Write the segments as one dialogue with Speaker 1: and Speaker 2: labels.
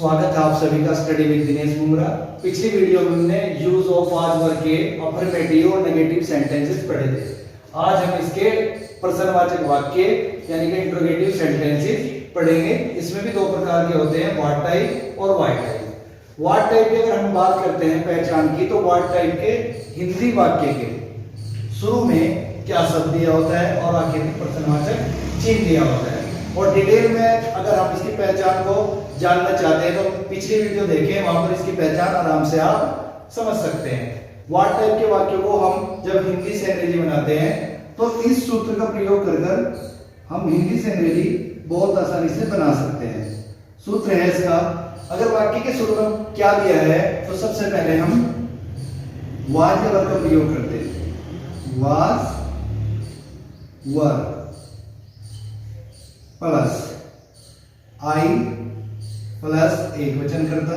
Speaker 1: स्वागत है आप सभी का स्टडी विद दिनेश मुमरा। पिछली वीडियो में हमने यूज ऑफ आज वर्ग के अफर्मेटिव और नेगेटिव सेंटेंसेस पढ़े थे। आज हम इसके प्रश्नवाचक वाक्य यानी कि इंट्रोगेटिव सेंटेंसेस पढ़ेंगे। इसमें भी दो प्रकार के होते हैं, व्हाट टाइप और व्हाई टाइप। व्हाट टाइप की अगर हम बात करते हैं पहचान की, तो व्हाट टाइप के हिंदी वाक्य के शुरू में क्या शब्द दिया होता है और आखिर में प्रश्नवाचक चिन्ह दिया होता है। और डिटेल में अगर हम इसकी पहचान को जानना चाहते हैं तो पिछली वीडियो देखें, वहां पर इसकी पहचान आराम से आप समझ सकते हैं। व्हाट टाइप के वाक्यों को हम जब हिंदी से अंग्रेजी बनाते हैं तो इस सूत्र का प्रयोग कर हम हिंदी से अंग्रेजी बहुत आसानी से बना सकते हैं। सूत्र है इसका, अगर वाक्य के शुरू में क्या दिया है तो सबसे पहले हम वाज के वर्ग का प्रयोग करते हैं। Was were plus I plus एक वचन करता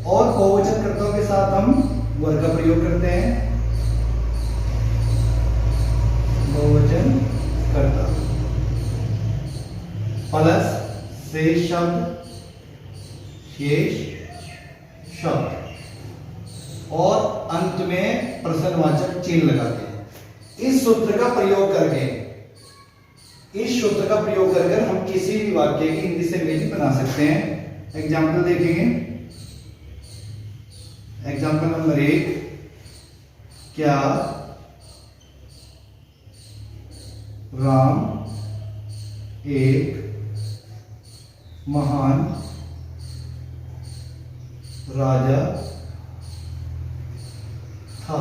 Speaker 1: और बहुवचन कर्ताओं के साथ हम वर का प्रयोग करते हैं। बहुवचन कर्ता प्लस शेष शब्द और अंत में प्रश्नवाचक चिन्ह लगाते हैं। इस सूत्र का प्रयोग करके हम किसी भी वाक्य की हिंदी से अंग्रेजी बना सकते हैं। एग्जाम्पल देखेंगे। एग्जाम्पल नंबर 1, क्या राम एक महान राजा था।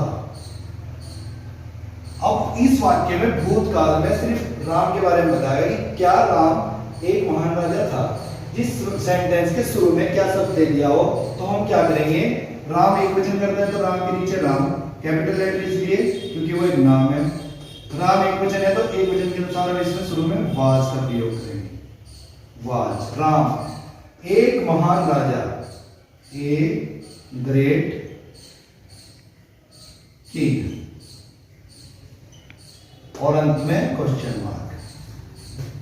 Speaker 1: अब इस वाक्य में भूतकाल में सिर्फ राम के बारे में बताया कि क्या राम एक महान राजा था। जिस सेंटेंस के शुरू में क्या शब्द दे दिया हो तो हम क्या करेंगे, राम एक वचन करता है तो राम के नीचे राम कैपिटल लेटर इसलिए क्योंकि वो एक नाम है। राम एक वचन है तो एक वचन के अनुसार हम इसमें शुरू में वाज का प्रयोग करेंगे। वाज, राम एक महान राजा, ए ग्रेट किंग, और अंत में क्वेश्चन मार्क।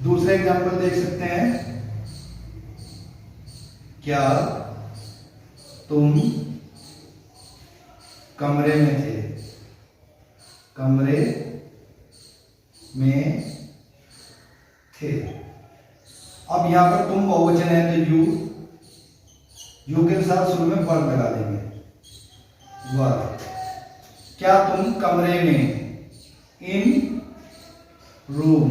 Speaker 1: दूसरा एग्जांपल देख सकते हैं, क्या तुम कमरे में थे। कमरे में थे। अब यहां पर तुम बहुवचन है तो यू के साथ शुरू में वर्ब लगा देंगे। वर्ब, क्या तुम कमरे में, इन रूम।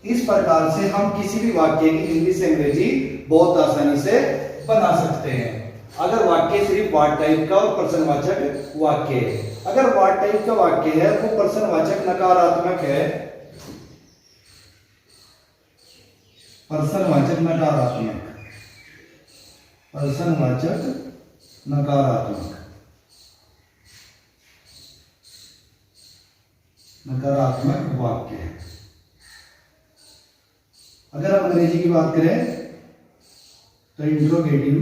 Speaker 1: इस प्रकार से हम किसी भी वाक्य की हिंदी से अंग्रेजी बहुत आसानी से बना सकते हैं। अगर वाक्य सिर्फ व्हाट टाइप का और प्रश्नवाचक वाक्य है। अगर व्हाट टाइप का वाक्य है वो प्रश्नवाचक नकारात्मक है, प्रश्नवाचक नकारात्मक वाक्य है। अगर हम अंग्रेजी की बात करें तो इंट्रोगेटिव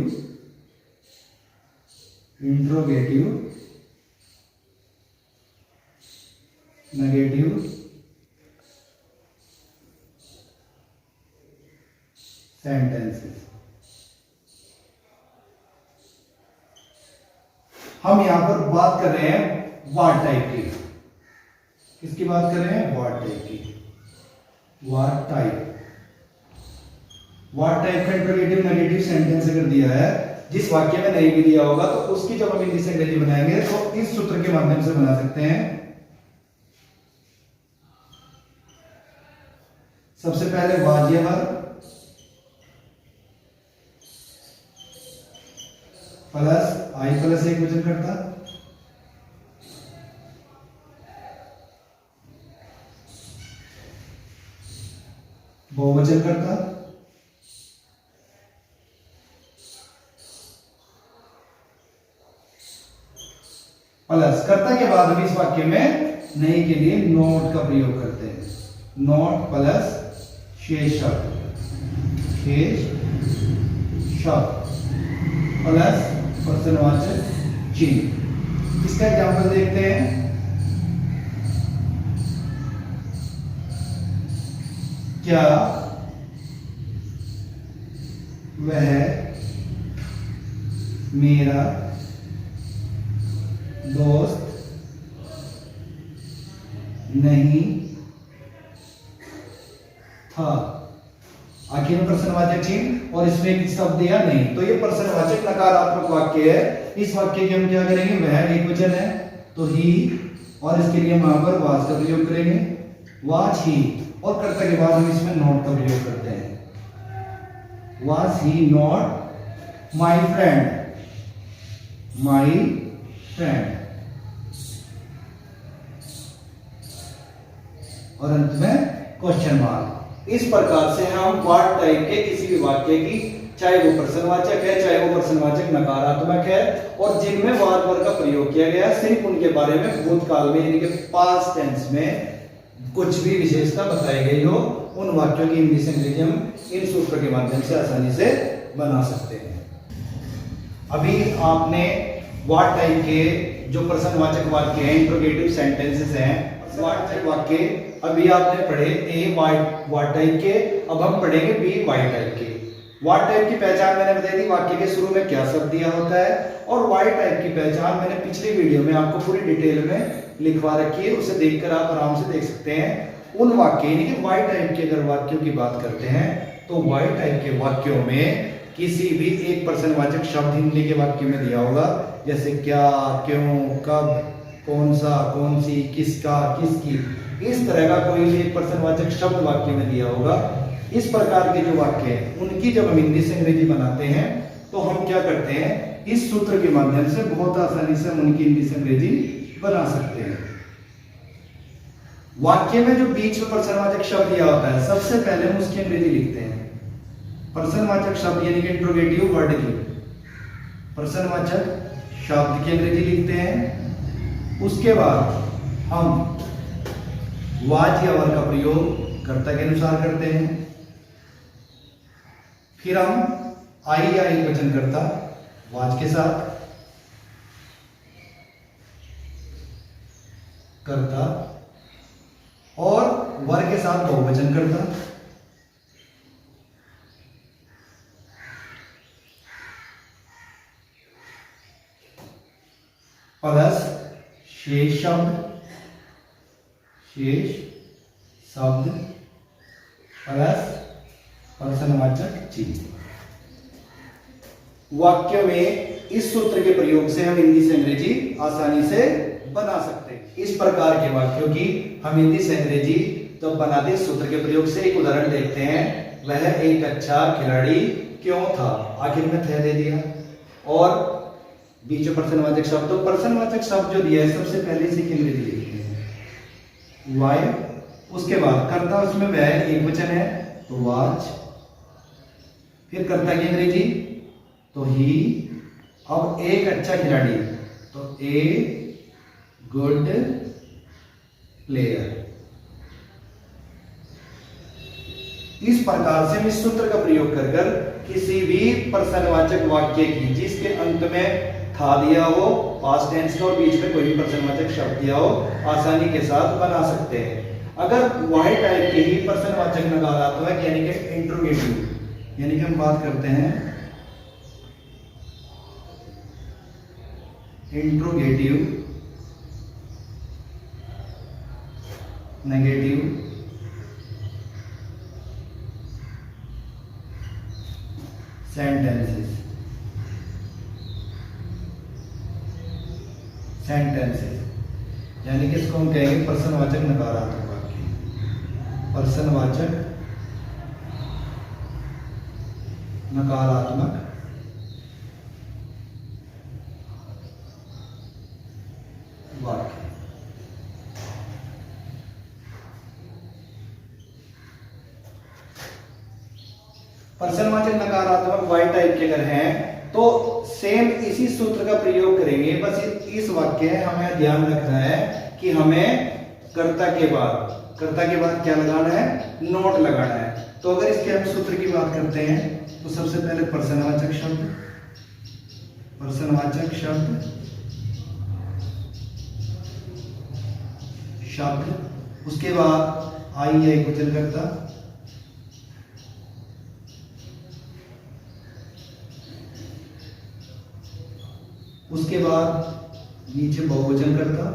Speaker 1: नेगेटिव सेंटेंसेस। हम यहां पर बात कर रहे हैं व्हाट टाइप की। किसकी बात कर रहे हैं? व्हाट टाइप की। व्हाट टाइप का इंट्रोगेटिव नेगेटिव सेंटेंस अगर दिया है, जिस वाक्य में नहीं भी दिया होगा तो उसकी जब हम हिंदी से अंग्रेजी बनाएंगे तो इस सूत्र के माध्यम से बना सकते हैं। सबसे पहले वाजिया वर्ब प्लस आई प्लस एक वचन करता, बहुवचन करता, प्लस कर्ता के बाद हम इस वाक्य में नहीं के लिए नोट का प्रयोग करते हैं। नोट प्लस शेष शब्द प्लस प्रश्नवाचक चिन्ह। इसका एग्जाम्पल देखते हैं। क्या वह मेरा दोस्त नहीं था। आखिर में प्रश्नवाचक चिन्ह और इसमें एक शब्द दिया नहीं, तो ये प्रश्नवाचक नकारात्मक वाक्य है। इस वाक्य के हम क्या करेंगे, वह एक वचन है तो ही, और इसके लिए हम वहां पर वाज का प्रयोग करेंगे, वाज ही, और कर्ता के बाद हम इसमें नॉट का प्रयोग करते हैं। Was he not my friend, my friend, और अंत में क्वेश्चन मार्क। इस प्रकार से हम व्हाट टाइप के किसी भी वाक्य की, चाहे वो प्रश्नवाचक है चाहे वो प्रश्नवाचक नकारात्मक है, और जिनमें वाज वर्ग का प्रयोग किया गया सिर्फ उनके बारे में भूतकाल में यानी कि पास्ट टेंस में कुछ भी विशेषता बताई गई हो, उन वाक्यों की हिंदी से अंग्रेजी हम इन सूत्र के माध्यम से आसानी से बना सकते हैं। अभी आपने व्हाट टाइप के जो प्रश्नवाचक वाक्य हैं, इंट्रोगेटिव सेंटेंसेस हैं, व्हाट वाक्य अभी आपने पढ़े ए व्हाट टाइप के, अब हम पढ़ेंगे बी वाई टाइप के। व्हाट टाइप की पहचान मैंने बताई थी, वाक्य के शुरू में क्या शब्द दिया होता है, और वाई टाइप की पहचान मैंने पिछली वीडियो में आपको पूरी डिटेल में लिखवा रखी है, उसे देखकर आप आराम से देख सकते हैं। उन वाक्य यानी कि वाई टाइप के अगर वाक्यों की बात करते हैं तो वाई टाइप के वाक्यों में किसी भी एक प्रश्नवाचक शब्द हिंदी के वाक्य में दिया होगा, जैसे क्या, क्यों, कब, कौन सा, कौन सी, किसका, किसकी, इस तरह का कोई भी एक प्रश्नवाचक शब्द वाक्य में दिया होगा। इस प्रकार के जो वाक्य हैं उनकी जब हम हिंदी से अंग्रेजी बनाते हैं तो हम क्या करते हैं, इस सूत्र के माध्यम से बहुत आसानी से हम उनकी हिंदी से अंग्रेजी बना सकते हैं। वाक्य में जो बीच में प्रश्नवाचक शब्द दिया होता है सबसे पहले हम उसकी अंग्रेजी लिखते हैं। प्रश्नवाचक शब्द यानी कि इंट्रोगेटिव वर्ड की प्रश्नवाचक शब्द की अंग्रेजी लिखते हैं। उसके बाद हम वाज या वर का प्रयोग कर्ता के अनुसार करते हैं। फिर हम आई या एक वचन कर्ता वाज के साथ, कर्ता, और वर के साथ बहुवचन कर्ता, प्लस शेष शब्द, शेष शब्द प्लस प्रश्नवाचक चिन्ह। वाक्य में इस सूत्र के प्रयोग से हम हिंदी से अंग्रेजी आसानी से बना सकते हैं। इस प्रकार के वाक्यों की हम हिंदी से अंग्रेजी जब बनाते हैं सूत्र के प्रयोग से, एक उदाहरण देखते हैं। वह एक अच्छा खिलाड़ी क्यों था, आखिर में थे दे दिया, और बीच में प्रश्नवाचक शब्द, तो प्रश्नवाचक शब्द जो दिया है सबसे पहले इसी की अंग्रेजी लिखते हैं वाई। उसके बाद कर्ता, उसमें वह एक वचन है तो वाज, फिर कर्ता की अंग्रेजी तो ही। अब एक अच्छा खिलाड़ी तो ए गुड प्लेयर। इस प्रकार से हम इस सूत्र का प्रयोग कर किसी भी प्रश्नवाचक वाक्य की जिसके अंत में था दिया हो पास्ट टेंस का और बीच में कोई भी प्रश्नवाचक शब्द दिया हो आसानी के साथ बना सकते हैं। अगर वाई टाइप के ही प्रश्नवाचक नकारात्मक यानी कि इंट्रोगेटिव, यानी कि हम बात करते हैं इंट्रोगेटिव, नेगेटिव, सेंटेंसेस, यानी कि इसको हम कहेंगे प्रश्नवाचक नकारात्मक वाक्य, प्रश्नवाचक नकारात्मक वाक्य। प्रश्नवाचक नकारात्मक वाई टाइप के अगर हैं तो सेम इसी सूत्र का प्रयोग करेंगे। बस इस वाक्य है हमें ध्यान रखना है कि हमें कर्ता के बाद क्या लगाना है, नोट लगाना है। तो अगर इसके हम सूत्र की बात करते हैं तो सबसे पहले प्रश्नवाचक शब्द, उसके बाद आई या एक वचन कर्ता, उसके बाद नीचे बहुवचन कर्ता,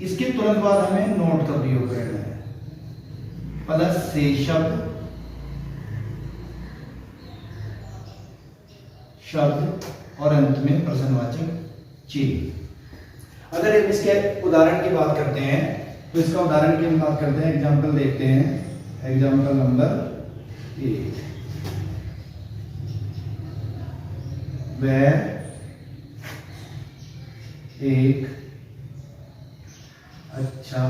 Speaker 1: इसके तुरंत बाद हमें नोट का प्रयोग करना है, प्लस से शब्द और अंत में प्रश्नवाचक चिन्ह। अगर हम इसके उदाहरण की बात करते हैं तो इसका उदाहरण की हम बात करते हैं, एग्जाम्पल देखते हैं। एग्जाम्पल नंबर 1, वह एक अच्छा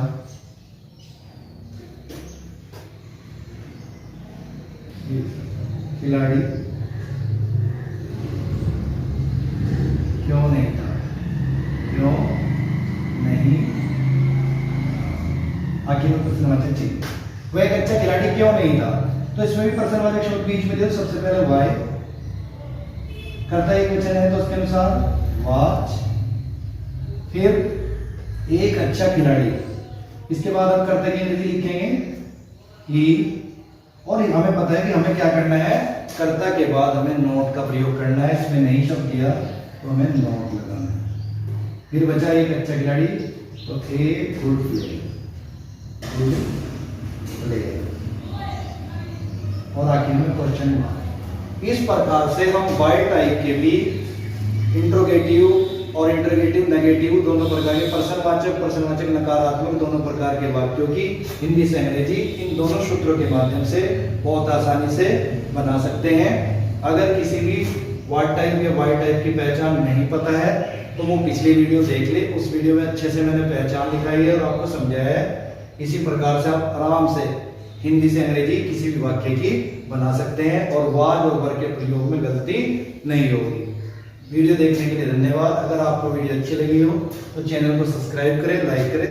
Speaker 1: खिलाड़ी क्यों नहीं था, क्यों नहीं, आखिर में प्रश्नवाचक चिन्ह। वह एक अच्छा खिलाड़ी क्यों नहीं था, तो इसमें भी प्रश्नवाचक शब्द बीच में दे। सबसे पहले वाई, कर्ता एक वचन है तो उसके अनुसार वाच, फिर एक अच्छा खिलाड़ी, इसके बाद हम कर्ता की अंग्रेजी लिखेंगे ही, और हमें पता है कि हमें क्या करना है, कर्ता के बाद हमें नोट का प्रयोग करना है। इसमें नहीं शब्द दिया तो हमें नोट लगाना है। फिर बचा एक अच्छा खिलाड़ी, तो ए गुड प्लेयर, और आखिर में क्वेश्चन मार्क। इस प्रकार से हम वाई टाइप के भी इंट्रोगेटिव और इंटरोगेटिव नेगेटिव दोनों प्रकार के प्रश्नवाचक नकारात्मक दोनों प्रकार के वाक्यों की हिंदी से अंग्रेजी इन दोनों सूत्रों के माध्यम से बहुत आसानी से बना सकते हैं। अगर किसी भी वर्ड टाइप या वाई टाइप की पहचान नहीं पता है तो वो पिछली वीडियो देख ले, उस वीडियो में अच्छे से मैंने पहचान दिखाई है और आपको समझाया है। इसी प्रकार से आप आराम से हिंदी से अंग्रेजी किसी भी वाक्य की बना सकते हैं और वाज और वर्ग के प्रयोग में गलती नहीं होगी। वीडियो देखने के लिए धन्यवाद। अगर आपको वीडियो अच्छी लगी हो तो चैनल को सब्सक्राइब करें, लाइक करें।